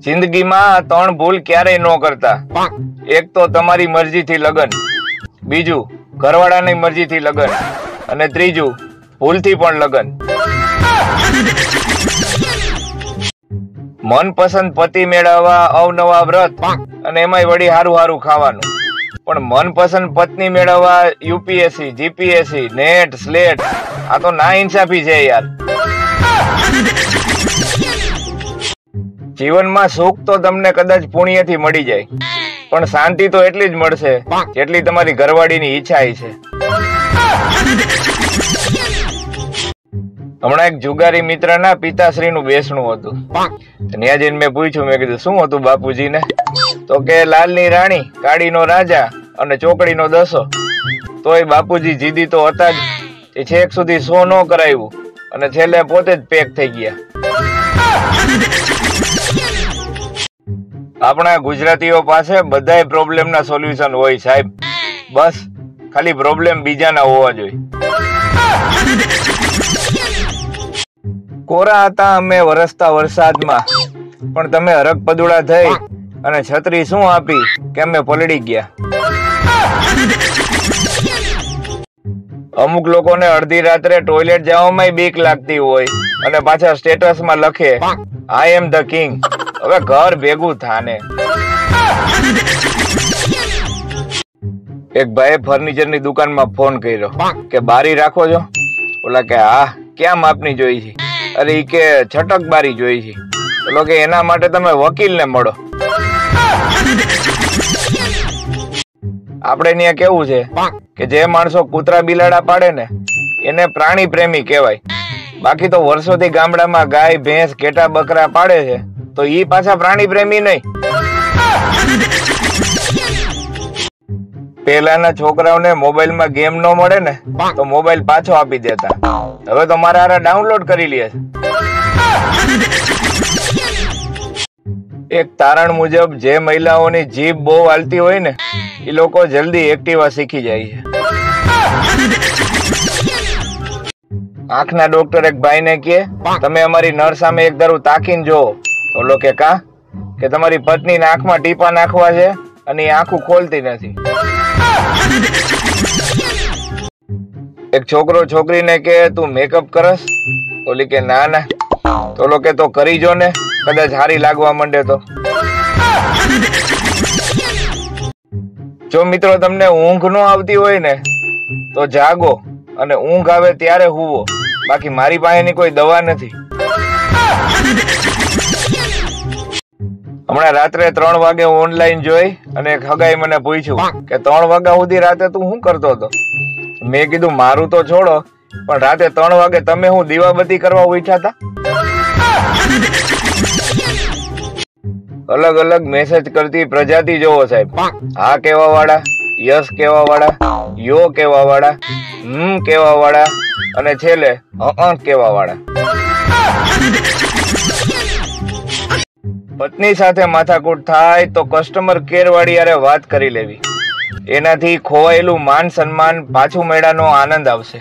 જિંદગીમાં આ 3 ભૂલ ક્યારેય ન કરતા. એક તો તમારી મરજીથી લગન, બીજું ઘરવાળાની મરજીથી લગન, અને ત્રીજું ભૂલથી પણ લગન. મનપસંદ પતિ મેળવવા અવનવા વ્રત, અને એમાંય વળી હારું હારું ખાવાનું. પણ મનપસંદ પત્ની મેળવવા યુપીએસસી, જીપીએસસી, નેટ, સ્લેટ, આ તો ના ઇન્સાફી છે યાર. જીવનમાં સુખ તો તમને કદાચ પુણ્યથી મળી જાય, પણ શાંતિ તો એટલી જ મળશે જેટલી તમારી ઘરવાળીની ઈચ્છા છે. હમણાં એક જુગારી મિત્રના પિતાશ્રીનું બેસણું હતું. ત્યાં જઈને મેં પૂછ્યું, મેં કીધું શું હતું બાપુજીને? તો કે લાલની રાણી, કાળીનો રાજા અને ચોકડીનો દસો. તોય બાપુજી જીદી તો હતા જ. એ છેક સુધી શો ન કરાવ્યું અને છેલ્લે પોતે જ પેક થઈ ગયા. આપણા ગુજરાતીઓ પાસે બધાય પ્રોબ્લેમના સોલ્યુશન હોય સાહેબ, બસ ખાલી પ્રોબ્લેમ બીજાના હોવા જોઈએ. કોરા હતા અમે વરસતા વરસાદમાં, પણ તમે હરક પદુડા થઈ અને છત્રી શું આપી કે અમે પલળી ગયા. અમુક લોકોને અડધી રાત્રે ટોયલેટ જવામાં બીક લાગતી હોય અને પાછા સ્ટેટસમાં લખે આઈ એમ ધ કિંગ. હવે ઘર ભેગું થાને. એક ભાઈએ ફર્નિચરની દુકાનમાં ફોન કર્યો કે બારી રાખો છો? ઓલા કે હા, ક્યાં માપની જોઈ છે? અરે ઈ કે છટક બારી જોઈ છે. ઓલો કે એના માટે તમે વકીલને મળો. આપણે ત્યાં કેવું છે કે જે માણસો કૂતરા બિલાડા પાડે ને એને પ્રાણી પ્રેમી કહેવાય. બાકી તો વર્ષોથી ગામડામાં ગાય, ભેંસ, ઘેટા, બકરા પાડે છે તો ઈ પાછા પ્રાણી પ્રેમી નહીં. પેલાના છોકરાઓને મોબાઈલમાં ગેમ ન મળે ને તો મોબાઈલ પાછો આપી દેતા. હવે તો મારા હારે ડાઉનલોડ કરી લે છે. એક તારણ મુજબ જે મહિલાઓની જીભ બહુ હાલતી હોય ને એ લોકો જલ્દી એક્ટિવા શીખી જાય છે. આંખના ડોક્ટર એક ભાઈને કહે તમે અમારી નર સામે એક ધારું તાકીને જોવો. તો લોકો કા કે તમારી પત્નીને આંખમાં ટીપા નાખવા છે અને એ આંખું ખોલતી નથી. એક છોકરો છોકરીને કે તું મેકઅપ કરસ? ઓલી કે ના ના. તો લોકો તો કરી જો ને, કદાચ હારી લાગવા માંડે તો. જો મિત્રો તમને ઊંઘ ન આવતી હોય ને તો જાગો અને ઊંઘ આવે ત્યારે હુવો. બાકી મારી પાસેની કોઈ દવા નથી. હમણાં રાત્રે 3 વાગે ઓનલાઈન જોઈ અને એક હગાઈ મને પૂછ્યું કે 3 વાગ્યા સુધી રાતે તું શું કરતો હતો? મેં કીધું મારું તો છોડો, પણ રાતે 3 વાગે તમે હું દીવાબત્તી કરવા ઉઠ્યા હતા? અલગ અલગ મેસેજ કરતી પ્રજાતિ જોવો સાહેબ. હા કેવા વાળા, યસ કેવા વાળા, યો કેવા વાળા, કેવા વાળા, અને છેલ્લે કેવા વાળા. પત્ની સાથે માથાકૂટ થાય તો કસ્ટમર કેર વાળી યારે વાત કરી લેવી. એનાથી ખોવાયેલું માન સન્માન પાછું મેળાનો આનંદ આવશે.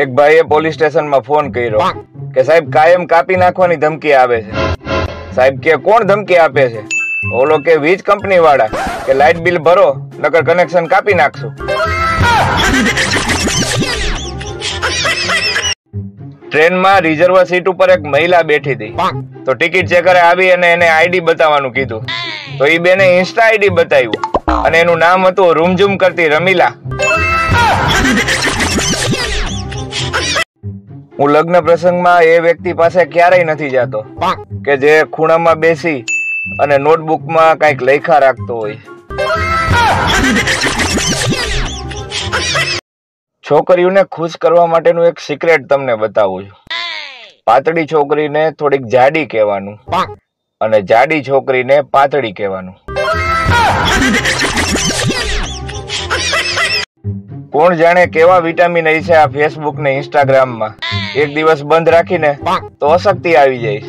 એક ભાઈએ પોલીસ સ્ટેશનમાં ફોન કર્યો કે સાહેબ કાયમ કાપી નાખવાની ધમકી આવે છે. સાહેબ કે કોણ ધમકી આપે છે? ઓલો કે વીજ કંપની વાળા કે લાઇટ બિલ ભરો નકર કનેક્શન કાપી નાખશું. ટ્રેનમાં રિઝર્વ સીટ ઉપર એક મહિલા બેઠી હતી. તો ટિકિટ ચેકરે આવી અને એને આઈડી બતાવવાનું કીધું. તો ઈ બેને ઇન્સ્ટા આઈડી બતાવ્યું અને એનું નામ હતું રૂમઝૂમ કરતી રમીલા. હું લગ્ન પ્રસંગમાં એ વ્યક્તિ પાસે ક્યારેય નથી જતો કે જે ખૂણામાં બેસી અને નોટબુકમાં કઈક લખ્યા રાખતો હોય. છોકરીઓને ખુશ કરવા માટેનું એક સિક્રેટ તમને બતાવું છું. પાતળી છોકરીને થોડીક જાડી કહેવાનું અને જાડી છોકરીને પાતળી કહેવાનું. કોણ જાણે કેવા વિટામિન છે આ ફેસબુક ને ઇન્સ્ટાગ્રામમાં. એક દિવસ બંધ રાખીને તો અશક્તિ આવી જાય.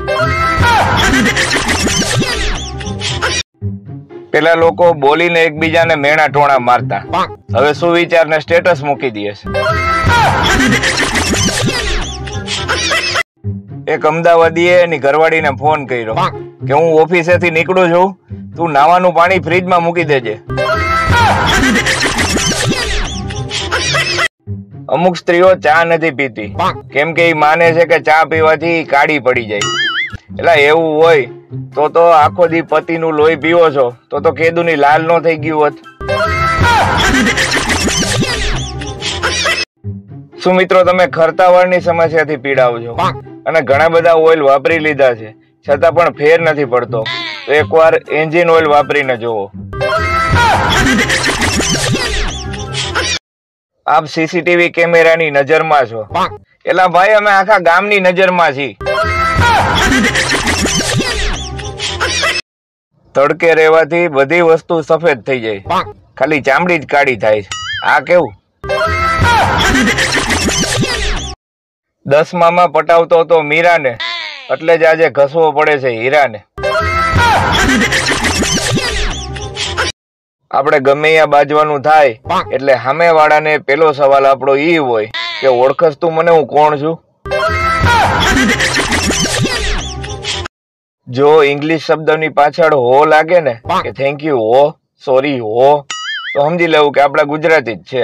પેલા લોકો બોલીને એકબીજાને મેણા ટોણા મારતા, હવે સુવિચારને સ્ટેટસ મૂકી દે છે. એક અમદાવાદીએ એની ઘરવાળીને ફોન કર્યો કે હું ઓફિસેથી નીકળું છું, તું નાવાનું પાણી ફ્રીજમાં મૂકી દેજે. અમુક સ્ત્રીઓ ચા નથી પીતી કેમ કે એ માને છે કે ચા પીવાથી કાળી પડી જાય. એટલે એવું હોય તો આખો દી પતિનું લોહી પીવો છો તો કેદુની લાલ નો થઈ ગયું હોત. શું મિત્રો તમે ખરતા વાળની સમસ્યાથી પીડાવ છો અને ઘણા બધા ઓઇલ વાપરી લીધા છે છતાં પણ ફેર નથી પડતો? તો એકવાર એન્જિન ઓઇલ વાપરીને જોવો. આપ સીસીટીવી કેમેરાની નજરમાં છો. એલા ભાઈ અમે આખા ગામની નજરમાં છીએ. તડકે રહેવાથી બધી વસ્તુ સફેદ થઈ જાય, ખાલી ચામડી જ કાળી થાય છે. આ કેવું? 10માં પટાવતો હતો મીરાને, એટલે જ આજે ઘસવો પડે છે હીરાને. આપણે ગમે ત્યાં બાજવાનું થાય એટલે સામે વાળાને પેલો સવાલ આપણો ઈ હોય કે ઓળખસ તું મને, હું કોણ છું? જો ઇંગ્લિશ શબ્દની પાછળ હો લાગે ને કે થેન્ક યુ હો, સોરી હો, તો સમજી લેવું કે આપડા ગુજરાતી જ છે.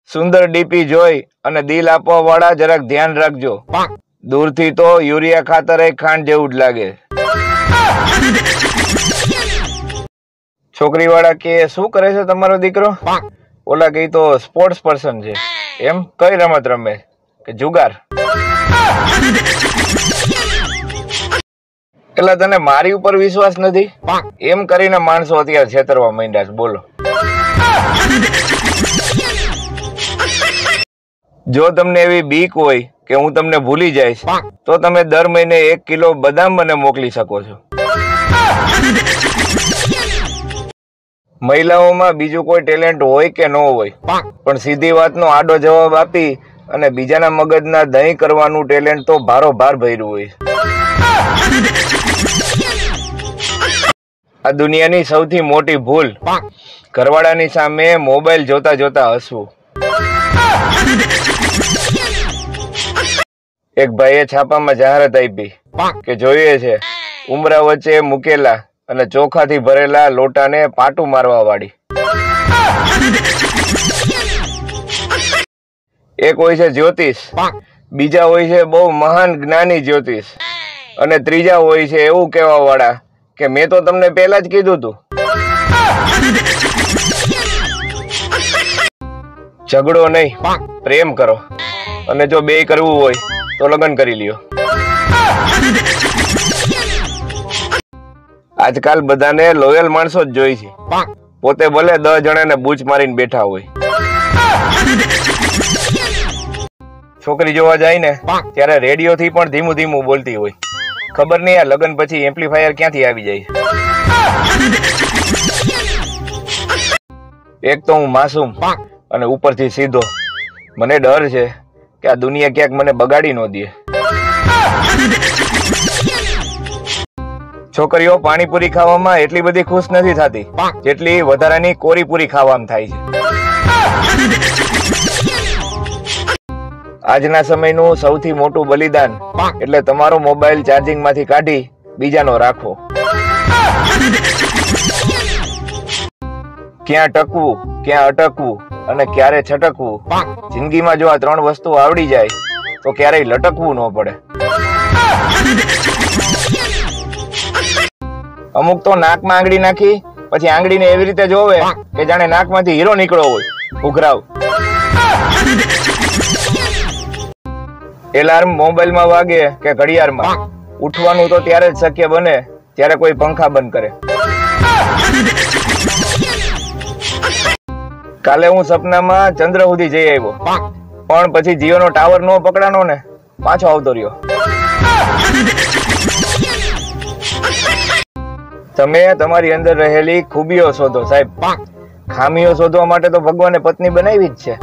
સુંદર ડીપી જોઈ અને દિલ આપવા વાળા જરાક ધ્યાન રાખજો. દૂરથી તો યુરિયા ખાતર એ ખાંડ જેવું જ લાગે. છોકરી વાળા કે શું કરે છે તમારો દીકરો? ઓલા કઈ તો સ્પોર્ટ્સ પર્સન છે. એમ? કઈ રમત રમે? કે જુગાર? એટલે તને મારી ઉપર વિશ્વાસ નથી? એમ કરીને માણસો અત્યારે છેતરવા માંડ્યા છે. બોલો. જો તમને એવી બીક હોય કે હું તમને ભૂલી જઈશ તો તમે દર મહિને 1 કિલો બદામ મને મોકલી શકો છો. મહિલાઓમાં બીજું કોઈ ટેલેન્ટ હોય કે ન હોય, પણ સીધી વાતનો આડો જવાબ આપી અને બીજાના મગજના દહીં કરવાનું ટેલેન્ટ તો ભારોભાર ભર્યું હોય. આ દુનિયાની સૌથી મોટી ભૂલ ઘરવાળાની સામે મોબાઈલ જોતા જોતા હસવું. એક ભાઈએ છાપામાં જાહેરાત આપી કે જોઈએ છે ઉમરા વચ્ચે મૂકેલા અને ચોખાથી ભરેલા લોટાને પાટું મારવા વાળી. એક હોય છે જ્યોતિષ, બીજા હોય છે બહુ મહાન જ્ઞાની જ્યોતિષ, અને ત્રીજા હોય છે એવું કહેવા વાળા કે મેં તો તમને પહેલા જ કીધું તું. ઝઘડો નહીં, પ્રેમ કરો, અને જો બે કરવું હોય તો લગ્ન કરી લ્યો. આજકાલ બધાને લોયલ માણસો જ જોઈ છે, પોતે ભલે 10 જણાને બૂચ મારીને બેઠા હોય. છોકરી જોવા જાય ને ત્યારે રેડિયો થી પણ ધીમું ધીમું બોલતી હોય. ખબર નહીં આ લગ્ન પછી એમ્પ્લીફાયર ક્યાંથી આવી જાય. એક તો હું માસૂમ અને ઉપરથી સીધો. મને ડર છે કે આ દુનિયા ક્યાંક મને બગાડી ન દે. છોકરીઓ પાણીપુરી ખાવામાં એટલી બધી ખુશ નથી થતી જેટલી વધારાની કોરીપુરી ખાવામાં થાય છે. આજના સમયનું સૌથી મોટું બલિદાન એટલે તમારો મોબાઈલ ચાર્જિંગ માંથી કાઢી બીજાનો રાખવો. ક્યાં ટકવું, ક્યાં અટકવું અને ક્યારે છટકવું, જિંદગીમાં જો આ 3 વસ્તુ આવડી જાય તો ક્યારેય લટકવું ન પડે. અમુક તો નાકમાં આંગળી નાખી પછી આંગળીને એવી રીતે જોવે કે જાણે નાકમાંથી હીરો નીકળ્યો હોય. ઉઘરાવ. એલાર્મ મોબાઈલમાં વાગે કે ઘડિયાળમાં, ઉઠવાનું તો ત્યારે જ શક્ય બને જ્યારે કોઈ પંખા બંધ કરે. કાલે હું સપનામાં ચંદ્ર સુધી જઈ આવ્યો, પણ પછી જીઓનો ટાવર નો પકડાનો ને પાછો આવતો રહ્યો. તમે તમારી અંદર રહેલી ખૂબીઓ શોધો સાહેબ. ખામીઓ શોધવા માટે તો ભગવાને પત્ની બનાવી જ છે.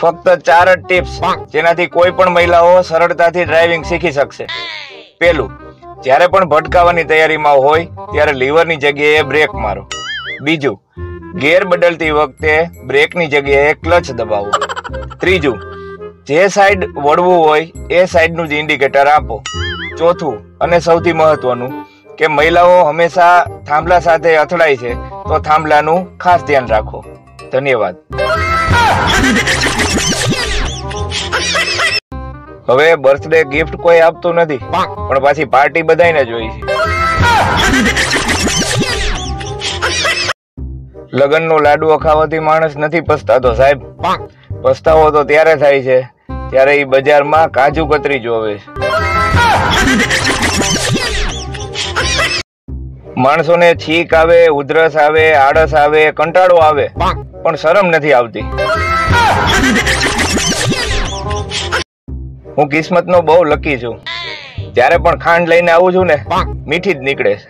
ફક્ત 4 જ ટિપ્સ જેનાથી કોઈ પણ મહિલાઓ સરળતાથી ડ્રાઇવિંગ શીખી શકશે. પેલું, જ્યારે પણ ભટકાવાની તૈયારીમાં હોય ત્યારે લીવરની જગ્યાએ બ્રેક મારો. બીજું, ગેર બદલતી વખતે બ્રેકની જગ્યાએ ક્લચ દબાવો. ત્રીજું, જે સાઈડ વળવું હોય એ સાઈડનું જ ઇન્ડિકેટર આપો. ચોથું અને સૌથી મહત્વનું કે મહિલાઓ હંમેશા થાંભલા સાથે અથડાય છે તો થાંભલાનું ખાસ ધ્યાન રાખો. ધન્યવાદ. હવે બર્થડે ગિફ્ટ કોઈ આપતું નથી, પણ પાછી પાર્ટી બધાને જોઈ છે. લગનનો લાડવો ખાવાથી માણસ નથી પસ્તાતો સાહેબ. પસ્તાવો તો ત્યારે થાય છે ત્યારે એ બજારમાં કાજુ કતરી જોવે છે. માણસોને છીક આવે, ઉધરસ આવે, આળસ આવે, કંટાળો આવે, પણ શરમ નથી આવતી. હું કિસ્મતનો બહુ લકી છું. જ્યારે પણ ખાંડ લઈને આવું છું ને મીઠી જ નીકળે છે.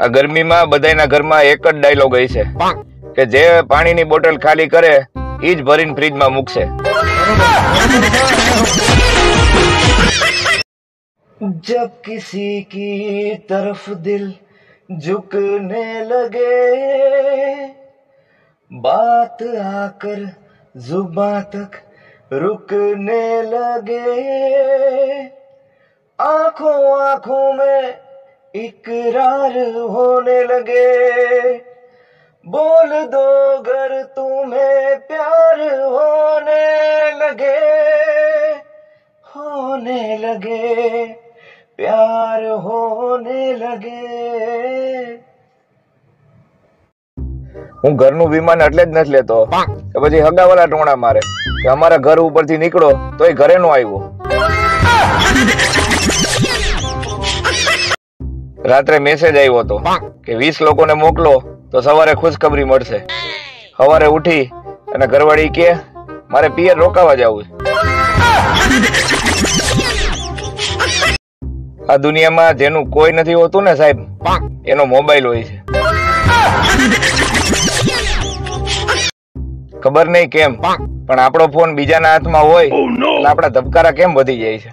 આ ગરમીમાં બધાના ઘરમાં એક જ ડાયલોગ હોય છે કે જે પાણીની બોટલ ખાલી કરે ઈ જ ભરીને ફ્રીજમાં મૂકશે. जब किसी की तरफ दिल झुकने लगे बात आकर जुबां तक रुकने लगे आंखों आंखों में इकरार होने लगे बोल दो अगर तुम्हें प्यार होने लगे प्यार होने लगे. હું ઘરનું વિમાન એટલે જ નથી લેતો કે પછી હગાવાલા ટોણા મારે કે અમારા ઘર ઉપરથી નીકળો તોય ઘરે નો આવ્યો. રાત્રે મેસેજ આવ્યો હતો કે 20 લોકોને મોકલો તો સવારે ખુશખબરી મળશે. સવારે ઉઠી અને ઘરવાળી કે મારે પિયર રોકાવા જવું. આ દુનિયામાં જેનું કોઈ નથી હોતું ને સાહેબ એનો મોબાઈલ હોય છે. ખબર નહીં કેમ પણ આપણો ફોન બીજાના હાથમાં હોય એટલે આપણા ધબકારા કેમ વધી જાય છે.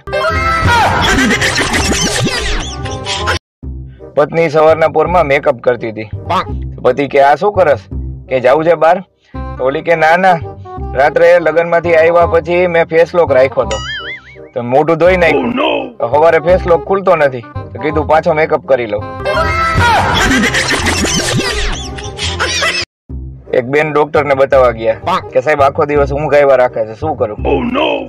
પત્ની સવારના પોરમાં મેકઅપ કરતી હતી. પતિ કે આ શું કરસ કે જાવું છે બહાર? તો ઓલી કે ના ના રાત્રે લગ્નમાંથી આવ્યા પછી મેં ફેસ લોક રાખ્યો હતો તો મોઢું ધોઈ નાખ્યું તો સવારે ફેસ લોક ખુલતો નથી તો કીધું પાછો મેકઅપ કરી લઉં. એક બેન ડોક્ટર ને બતાવવા ગયા કે સાહેબ આખો દિવસ ઊંઘ આવ્યા રાખે છે શું કરું?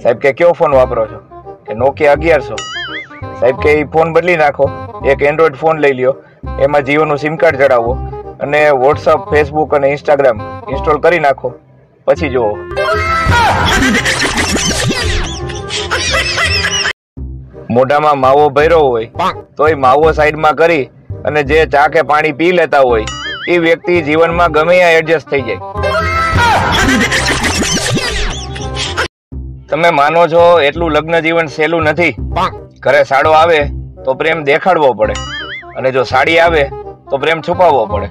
સાહેબ કે કયો ફોન વાપરો છો? કે નોકિયા 1100. સાહેબ કે એ ફોન બદલી નાખો, એક એન્ડ્રોઈડ ફોન લઈ લ્યો, એમાં જીઓનું સિમ કાર્ડ ચડાવો અને વોટ્સઅપ, ફેસબુક અને ઇન્સ્ટાગ્રામ ઇન્સ્ટોલ કરી નાખો પછી જુઓ. મોઢામાં માવો ભર્યો હોય તોય માવો સાઈડમાં કરી અને જે ચા કે પાણી પી લેતા હોય એ વ્યક્તિ જીવનમાં ગમે ત્યાં એડજસ્ટ થઈ જાય. તમે માનો છો એટલું લગ્ન જીવન સહેલું નથી. ઘરે સાડો આવે તો પ્રેમ દેખાડવો પડે અને જો સાડી આવે તો પ્રેમ છુપાવવો પડે.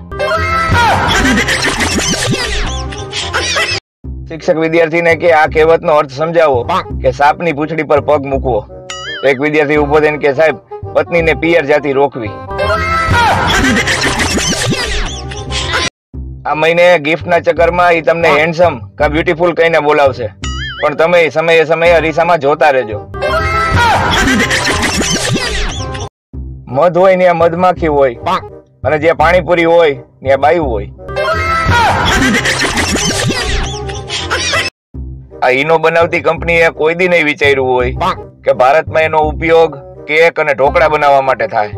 શિક્ષક વિદ્યાર્થીને કે આ કહેવતનો અર્થ સમજાવો કે સાપની પૂંછડી પર પગ મૂકવો. તો એક વિદ્યાર્થી ઉભો થઈને કે સાહેબ પત્નીને પિયર જાતિ રોકવી. આ મહિને ગિફ્ટના ચક્કરમાં ઈ તમને હેન્ડસમ કા બ્યુટીફુલ કહીને બોલાવશે પણ તમે સમયે સમયે અરીસામાં જોતા રહેજો. મધ હોય ને મધમાખી હોય અને જે પાણીપુરી હોય ને બાયું હોય. આ ઈનો બનાવતી કંપનીએ કોઈ દી નહીં વિચાર્યું હોય કે ભારતમાં એનો ઉપયોગ કેક અને ઢોકળા બનાવવા માટે થાય.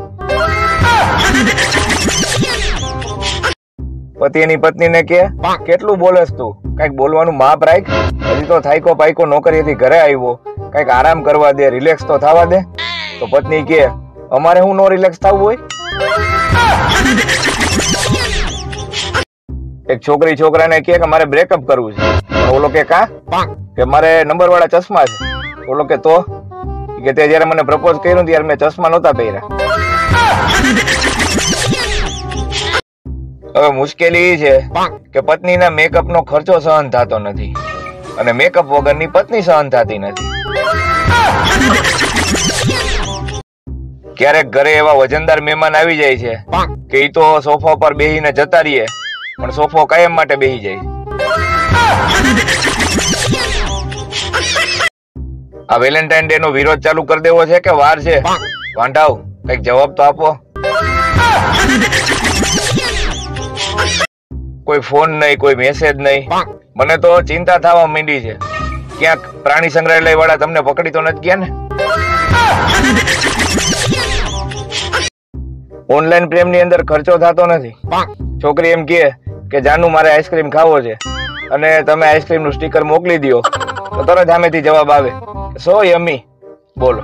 પતિ એની પત્નીને કે કેટલું બોલસ તું, કઈક બોલવાનું માપ રાખ. હજી તો થાયકો પાયકો નોકરીએથી ઘરે આવ્યો, કઈક આરામ કરવા દે, રિલેક્સ તો થવા દે. તો પત્ની કે અમારે હું નો રિલેક્સ થવું હોય? એક છોકરી છોકરાને કે મારે બ્રેકઅપ કરવું છે. ઓલો કે કા? કે મારે નંબર વાળા ચશ્મા છે. ઓલો કે તો કે તે જયારે મને પ્રપોઝ કર્યું ત્યારે મેં ચશ્મા નહોતા પહેર્યા. હવે મુશ્કેલી એ છે કે પત્નીના મેકઅપ નો ખર્ચો સહન થતો નથી અને મેકઅપ વગરની પત્ની સહન થતી નથી. ક્યારેક ઘરે એવા વજનદાર મહેમાન આવી જાય છે કે ઈ તો સોફા પર બેહીને જતા રહીએ, પણ સોફો કાયમ માટે બેહી જાય. આ વેલેન્ટાઇન ડે નો વિરોધ ચાલુ કરી દેવો છે કે વાર છે? વાંઢાવ, કઈક જવાબ તો આપો. કોઈ ફોન નહીં, કોઈ મેસેજ નહીં. મને તો ચિંતા થવા માંડી છે, ક્યાંક પ્રાણી સંગ્રહાલય વાળા તમને પકડી તો નથી ગયા ને? ઓનલાઈન પ્રેમ ની અંદર ખર્ચો થતો નથી. છોકરી એમ કહે કે જાનુ મારે આઈસ્ક્રીમ ખાવો છે, અને તમે આઈસ્ક્રીમ નું સ્ટીકર મોકલી દો તો તરત સામેથી જવાબ આવે સો યમી. બોલો.